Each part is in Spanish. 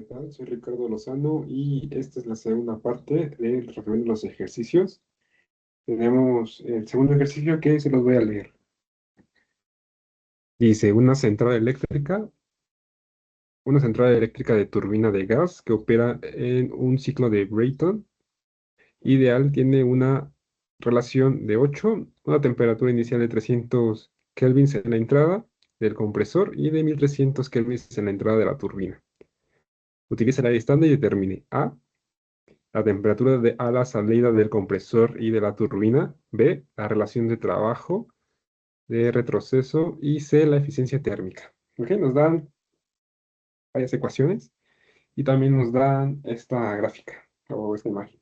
tal? Soy Ricardo Lozano y esta es la segunda parte del resumen de los ejercicios. Tenemos el segundo ejercicio que se los voy a leer. Dice, una central eléctrica de turbina de gas que opera en un ciclo de Brayton ideal tiene una relación de 8, una temperatura inicial de 300 kelvins en la entrada del compresor y de 1300 kelvins en la entrada de la turbina. Utiliza el aire estándar y determine A, la temperatura a la salida del compresor y de la turbina. B, la relación de trabajo de retroceso. Y C, la eficiencia térmica. ¿Ok? Nos dan varias ecuaciones y también nos dan esta gráfica o esta imagen.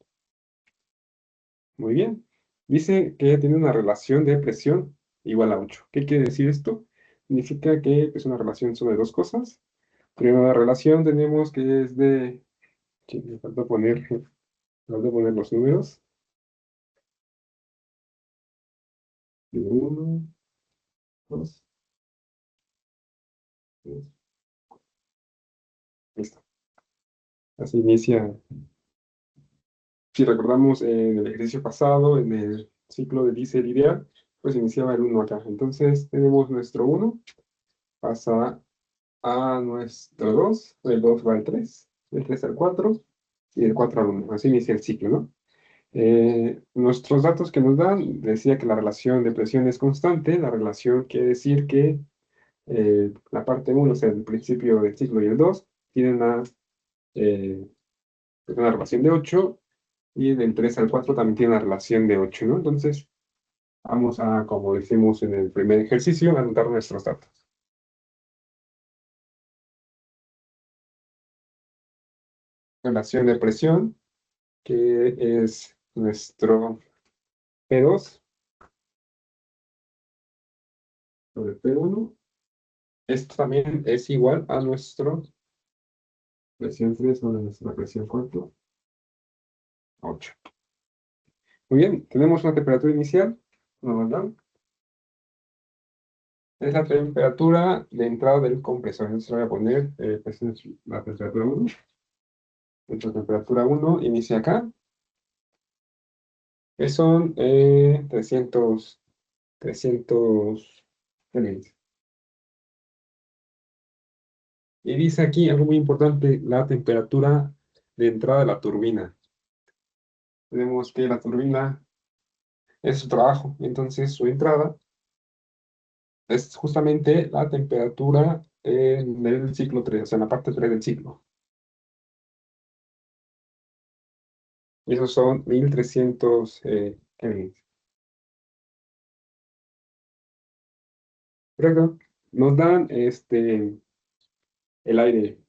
Muy bien. Dice que tiene una relación de presión igual a 8. ¿Qué quiere decir esto? Significa que es una relación sobre dos cosas. Primero, la relación tenemos que es de... Sí, me falta poner los números. De 1, 2, 3. Listo. Así inicia. Si recordamos en el ejercicio pasado, en el ciclo de diésel ideal, pues iniciaba el 1 acá. Entonces tenemos nuestro 1, pasa a nuestro 2, el 2 va al 3, el 3 al 4 y el 4 al 1. Así inicia el ciclo, ¿no? Nuestros datos que nos dan, decía que la relación de presión es constante. La relación quiere decir que la parte 1, o sea, el principio del ciclo y el 2, tienen eh, una relación de 8. Y del 3 al 4 también tiene una relación de 8, ¿no? Entonces, vamos a, como decimos en el primer ejercicio, anotar nuestros datos. Relación de presión, que es nuestro P2 sobre P1. Esto también es igual a nuestro presión 3 sobre nuestra presión 4, 8. Muy bien, tenemos una temperatura inicial, ¿no, verdad? Es la temperatura de entrada del compresor. Entonces voy a poner, pues es la temperatura 1. Nuestra temperatura 1 inicia acá, que son 300 kelvin. Y dice aquí algo muy importante, la temperatura de entrada de la turbina. Tenemos que la turbina es su trabajo, entonces su entrada es justamente la temperatura del ciclo 3, o sea, en la parte 3 del ciclo. Y esos son 1300 kelvin. Correcto. Nos dan el aire.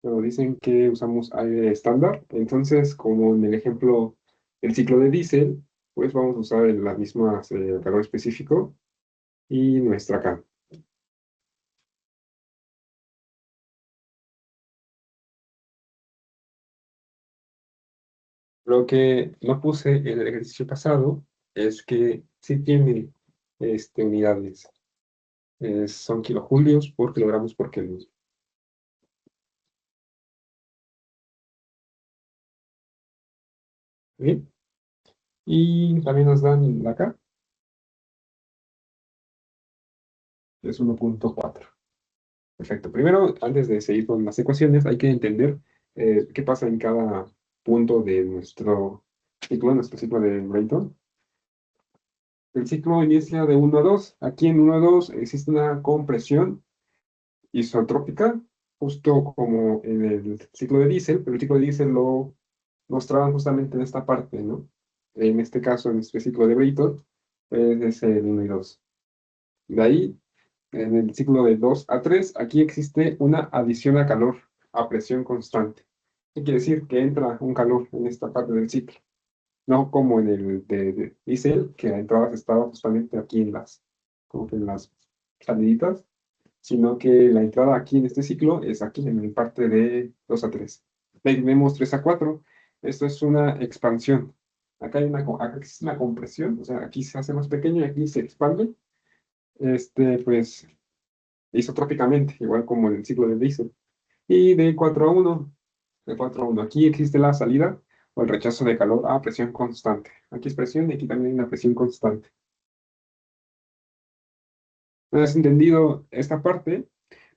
Bueno, dicen que usamos aire estándar. Entonces, como en el ejemplo del ciclo de diésel, pues vamos a usar la misma calor específico y nuestra K. Lo que no puse en el ejercicio pasado es que sí tiene unidades. Son kilojulios por kilogramos por Kelvin. ¿Bien? Y también nos dan la K, que es 1.4. Perfecto. Primero, antes de seguir con las ecuaciones, hay que entender qué pasa en cada punto de nuestro ciclo de Brayton. El ciclo inicia de 1 a 2. Aquí en 1 a 2 existe una compresión isotrópica, justo como en el ciclo de diésel, pero el ciclo de diésel lo mostraban justamente en esta parte, ¿no? En este caso, en este ciclo de Brayton, es el 1 y 2. De ahí, en el ciclo de 2 a 3, aquí existe una adición a calor a presión constante. ¿Qué quiere decir? Que entra un calor en esta parte del ciclo. No como en el de diésel, que la entrada estaba justamente aquí como que en las saliditas, sino que la entrada aquí en este ciclo es aquí, en la parte de 2 a 3. Ahí tenemos 3 a 4. Esto es una expansión. Acá existe una compresión, o sea, aquí se hace más pequeño y aquí se expande. Pues isotrópicamente, igual como en el ciclo de diésel. Y de 4 a 1, T4-1. Aquí existe la salida o el rechazo de calor a presión constante. Aquí es presión y aquí también hay una presión constante. Una vez entendido esta parte,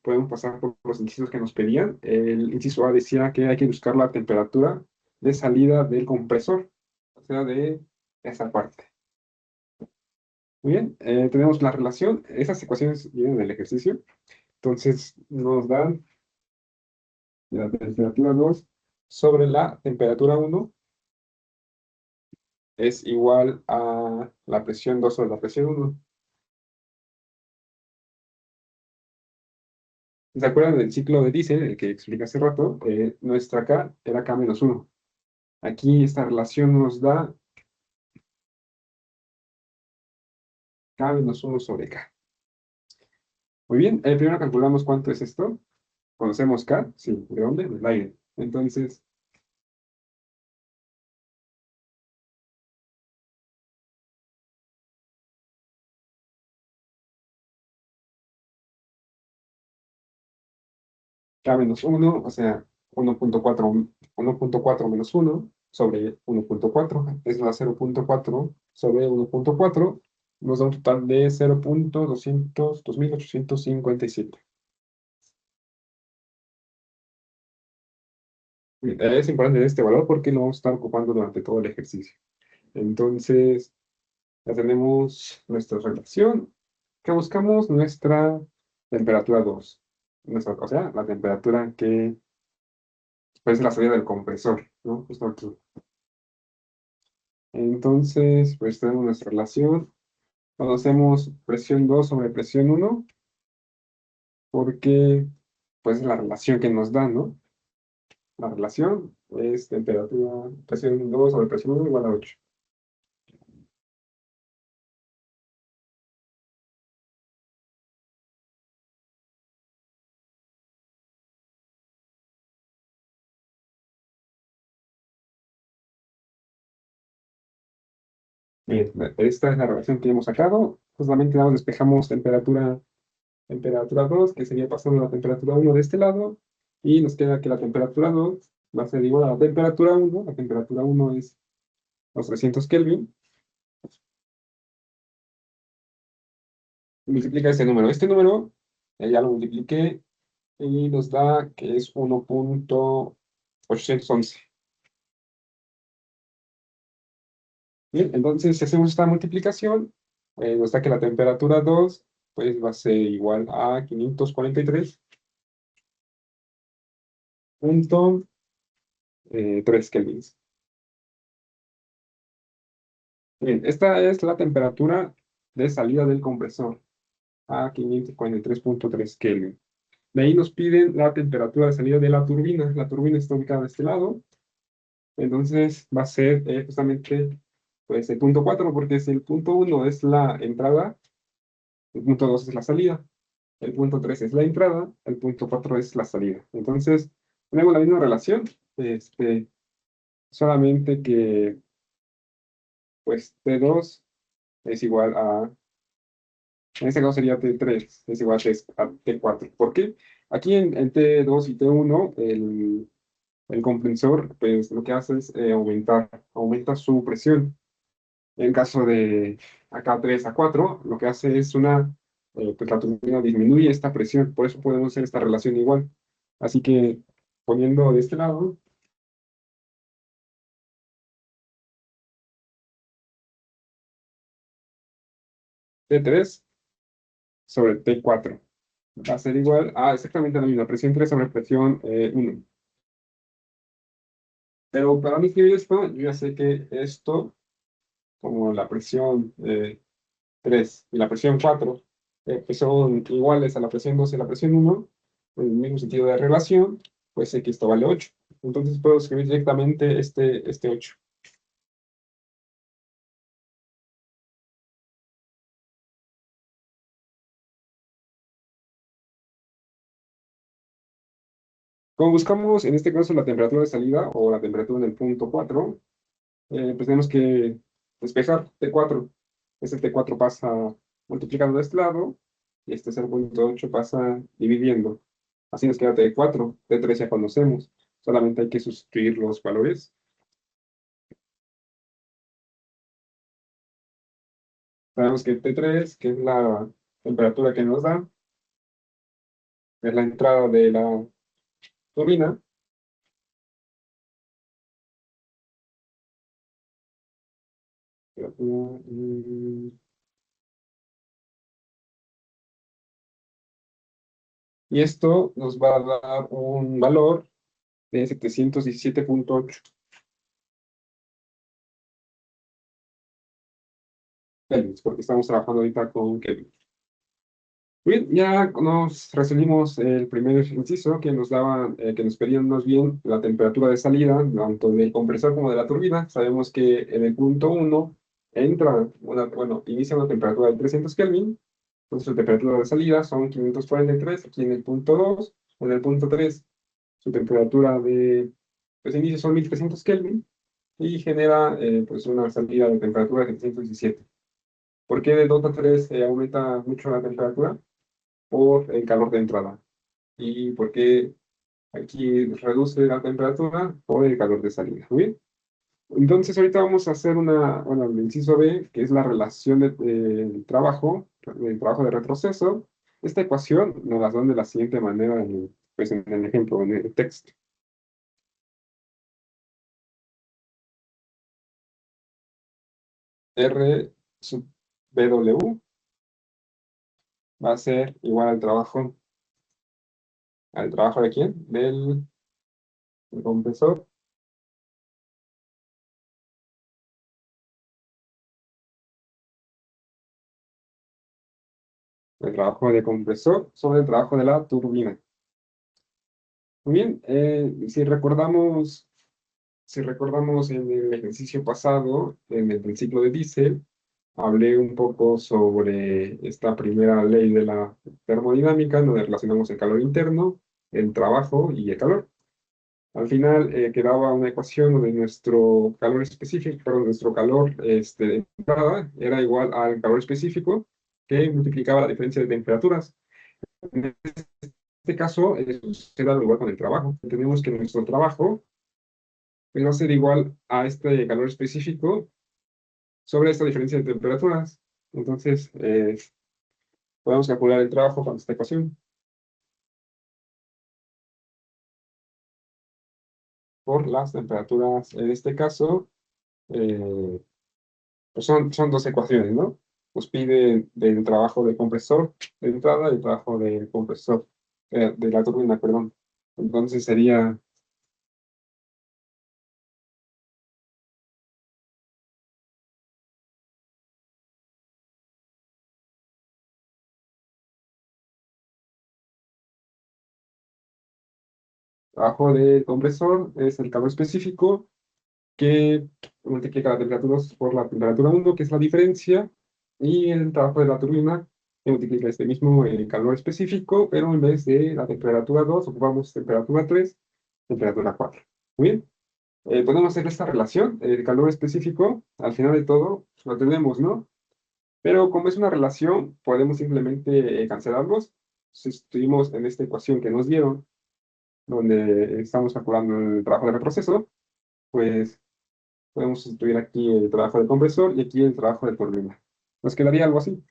podemos pasar por los incisos que nos pedían. El inciso A decía que hay que buscar la temperatura de salida del compresor, o sea, de esa parte. Muy bien, tenemos la relación. Esas ecuaciones vienen del ejercicio. Entonces nos dan la temperatura 2 sobre la temperatura 1 es igual a la presión 2 sobre la presión 1. ¿Se acuerdan del ciclo de Diésel, el que expliqué hace rato? Nuestra K era K-1. Aquí esta relación nos da K-1 sobre K. Muy bien, primero calculamos cuánto es esto. Conocemos K, sí, ¿de dónde? Del aire. Entonces, K-1, o sea, 1.4 menos 1 sobre 1.4 es la 0.4 sobre 1.4, nos da un total de 0.200, 2857. Es importante este valor porque lo vamos a estar ocupando durante todo el ejercicio. Entonces, ya tenemos nuestra relación, que buscamos nuestra temperatura 2. O sea, la temperatura que pues, es la salida del compresor, ¿no? Justo aquí. Entonces, pues tenemos nuestra relación. Conocemos presión 2 sobre presión 1 porque pues es la relación que nos da, ¿no? La relación es temperatura, presión 2 sobre presión 1 igual a 8. Bien, esta es la relación que hemos sacado. Justamente nada más despejamos temperatura 2, que sería pasando la temperatura 1 de este lado, y nos queda que la temperatura 2 va a ser igual a la temperatura 1. La temperatura 1 es los 300 Kelvin. Multiplica este número. Este número ya lo multipliqué y nos da que es 1.811. Bien, entonces si hacemos esta multiplicación, nos da que la temperatura 2 pues va a ser igual a 543.3 kelvins. Bien, esta es la temperatura de salida del compresor a 543.3 Kelvin. De ahí nos piden la temperatura de salida de la turbina. La turbina está ubicada de este lado. Entonces va a ser justamente pues, el punto 4, porque si el punto 1 es la entrada, el punto 2 es la salida, el punto 3 es la entrada, el punto 4 es la salida. Entonces, tenemos la misma relación, solamente que pues T2 es igual a, en este caso sería T3, es igual a T4. ¿Por qué? Aquí en T2 y T1, el compresor, pues lo que hace es aumenta su presión. En caso de acá 3 a 4 lo que hace es pues la turbina disminuye esta presión, por eso podemos hacer esta relación igual. Así que poniendo de este lado, T3 sobre T4 va a ser igual a exactamente la misma, presión 3 sobre presión 1. Pero para mí escribir esto, yo ya sé que esto, como la presión 3 y la presión 4, que son iguales a la presión 2 y la presión 1, en el mismo sentido de relación, pues sé que esto vale 8. Entonces puedo escribir directamente este 8. Como buscamos en este caso la temperatura de salida o la temperatura en el punto 4, pues tenemos que despejar T4. Este T4 pasa multiplicando de este lado y este 0.8 pasa dividiendo. Así nos queda T4, T3 ya conocemos. solamente hay que sustituir los valores. Sabemos que T3, que es la temperatura que nos da, es la entrada de la turbina. Y esto nos va a dar un valor de 717,8 kelvins, porque estamos trabajando ahorita con Kelvin. Bien, ya nos resolvimos el primer inciso que nos daba, que nos pedían más bien la temperatura de salida, tanto del compresor como de la turbina. Sabemos que en el punto 1 entra bueno, inicia una temperatura de 300 Kelvin, entonces su temperatura de salida son 543, aquí en el punto 2, en el punto 3 su temperatura de pues, inicio son 1300 Kelvin y genera pues una salida de temperatura de 717. ¿Por qué de 2 a 3 aumenta mucho la temperatura? Por el calor de entrada. ¿Y por qué aquí reduce la temperatura? Por el calor de salida. ¿Muy bien? Entonces ahorita vamos a hacer bueno, el inciso B, que es la relación del trabajo de retroceso. Esta ecuación nos la dan de la siguiente manera pues en el ejemplo, en el texto. R sub BW va a ser igual ¿al trabajo de quién? Del compresor. El trabajo de compresor sobre el trabajo de la turbina. Muy bien, si recordamos en el ejercicio pasado, en el ciclo de Diésel, hablé un poco sobre esta primera ley de la termodinámica, donde relacionamos el calor interno, el trabajo y el calor. Al final quedaba una ecuación donde nuestro calor específico, perdón, nuestro calor de entrada era igual al calor específico que multiplicaba la diferencia de temperaturas. En este caso, sucede algo igual con el trabajo. Tenemos que nuestro trabajo va a ser igual a este calor específico sobre esta diferencia de temperaturas. Entonces, podemos calcular el trabajo con esta ecuación por las temperaturas. En este caso, eh, pues son dos ecuaciones, ¿no? Nos pide del trabajo del compresor de entrada y el trabajo del compresor, de la turbina, perdón. Entonces sería trabajo del compresor, es el calor específico, que multiplica la temperatura por la temperatura 1, que es la diferencia, y el trabajo de la turbina, que multiplica este mismo calor específico, pero en vez de la temperatura 2 ocupamos temperatura 3, temperatura 4. Muy bien. Podemos hacer esta relación, el calor específico, al final de todo, lo tenemos, ¿no? Pero como es una relación, podemos simplemente cancelarlos. Si estuvimos en esta ecuación que nos dieron, donde estamos calculando el trabajo de retroceso, pues podemos sustituir aquí el trabajo del compresor y aquí el trabajo de turbina. Nos quedaría algo así.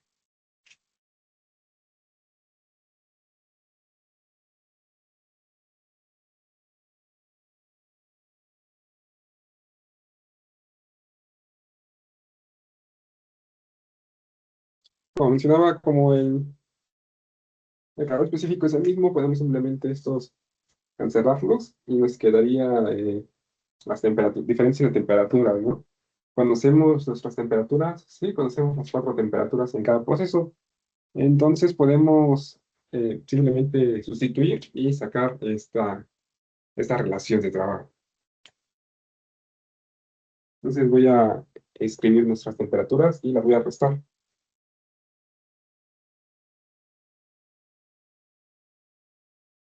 Como mencionaba, como el calor específico es el mismo, podemos simplemente estos cancelarlos y nos quedaría las diferencias de temperatura, ¿no? Conocemos nuestras temperaturas, sí, conocemos las cuatro temperaturas en cada proceso, entonces podemos simplemente sustituir y sacar esta relación de trabajo. Entonces voy a escribir nuestras temperaturas y las voy a restar.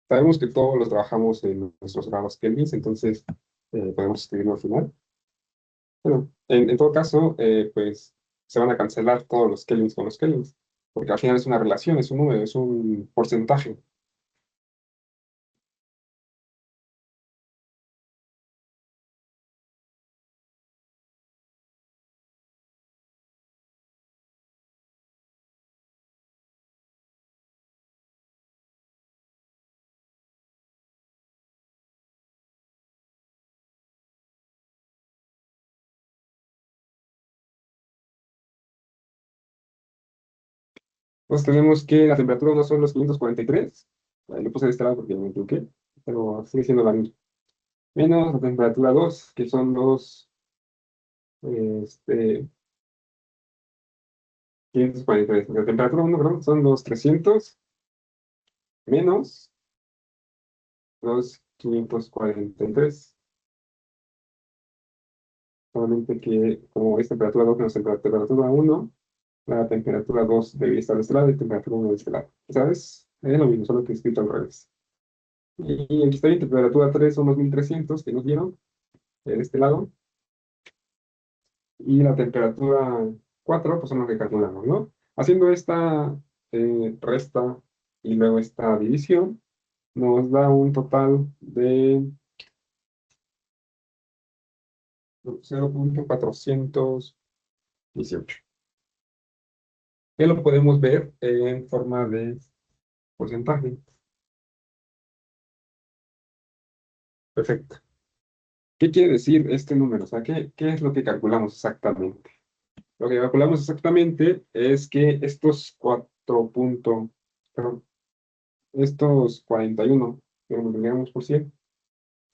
Sabemos que todos los trabajamos en nuestros grados kelvins, entonces podemos escribirlo al final. Bueno, en todo caso, pues se van a cancelar todos los kelvins con los kelvins, porque al final es una relación, es un número, es un porcentaje. Entonces tenemos que la temperatura no son los 543. Ahí lo puse de este lado porque me equivoqué, pero sigue siendo la misma. Menos la temperatura 2, que son los 543. La temperatura 1, perdón, son los 300 menos los 543. Solamente que como es temperatura 2 menos temperatura 1, la temperatura 2 debería estar de este lado y temperatura 1 de este lado. ¿Sabes? Es lo mismo, solo que escrito al revés. Y aquí está bien, temperatura 3 son los 1300 que nos dieron de este lado. Y la temperatura 4 pues son los que calculamos, ¿no? Haciendo esta resta y luego esta división, nos da un total de 0.418. Que lo podemos ver en forma de porcentaje. Perfecto. ¿Qué quiere decir este número? O sea, ¿qué es lo que calculamos exactamente? Lo que calculamos exactamente es que estos 4 perdón, estos 41, que multiplicamos por 100,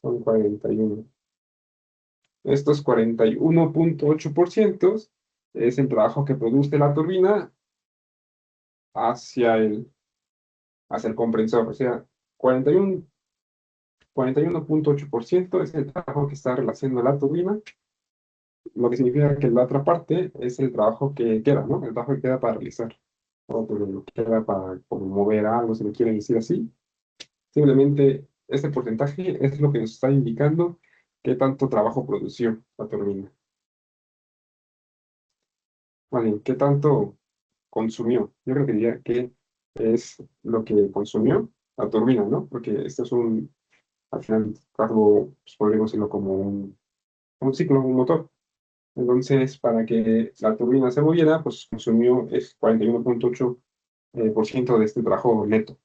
son 41. Estos 41.8% es el trabajo que produce la turbina hacia el compresor. O sea, 41.8% es el trabajo que está realizando la turbina, lo que significa que la otra parte es el trabajo que queda, ¿no? El trabajo que queda para realizar. O que queda para como mover algo, si me quieren decir así. Simplemente este porcentaje es lo que nos está indicando qué tanto trabajo produció la turbina. Vale, qué tanto consumió. Yo creo que diría que es lo que consumió la turbina, ¿no? Porque esto es al final, algo, pues, podríamos decirlo como un ciclo, un motor. Entonces, para que la turbina se moviera, pues consumió el 41.8% de este trabajo neto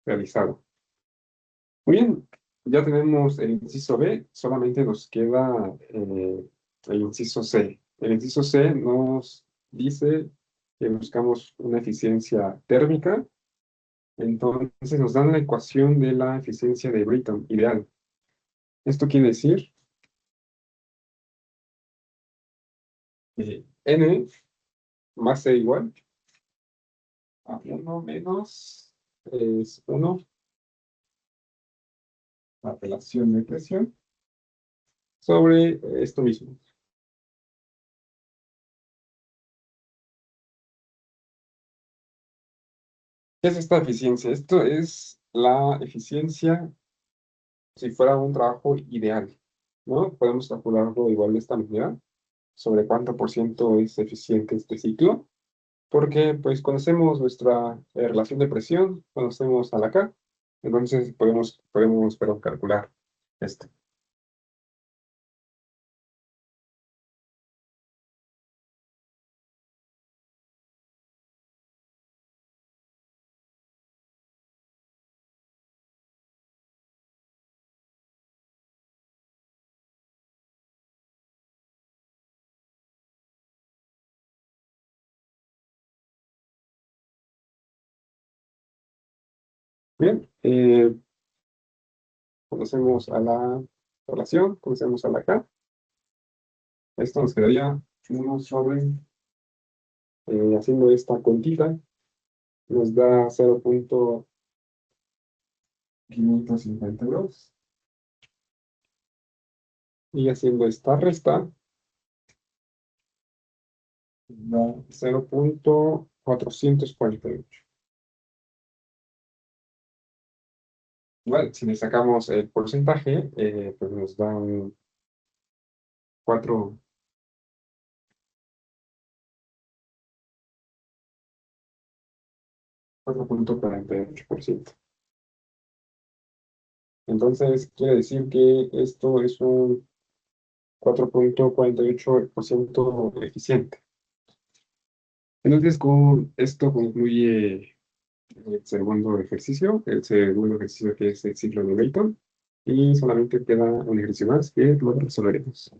realizado. Muy bien, ya tenemos el inciso B, solamente nos queda el inciso C. El inciso C nos dice que buscamos una eficiencia térmica, entonces nos dan la ecuación de la eficiencia de Brayton ideal. Esto quiere decir que N más C igual a 1 menos es 1, la relación de presión, sobre esto mismo. ¿Qué es esta eficiencia? Esto es la eficiencia si fuera un trabajo ideal, ¿no? Podemos calcularlo igual de esta manera, sobre cuánto por ciento es eficiente este ciclo, porque pues conocemos nuestra relación de presión, conocemos a la K, entonces podemos pero, calcular esto. Bien, conocemos a la relación, conocemos a la K, esto nos quedaría 1 sobre, haciendo esta cuentita, nos da 0.552. Y haciendo esta resta, da 0.448. Igual, si le sacamos el porcentaje, pues nos da un 4, 4.48%. Entonces, quiere decir que esto es un 4.48% eficiente. Entonces, con esto concluye el segundo ejercicio, que es el ciclo de Newton, y solamente queda un ejercicio más que lo resolveremos.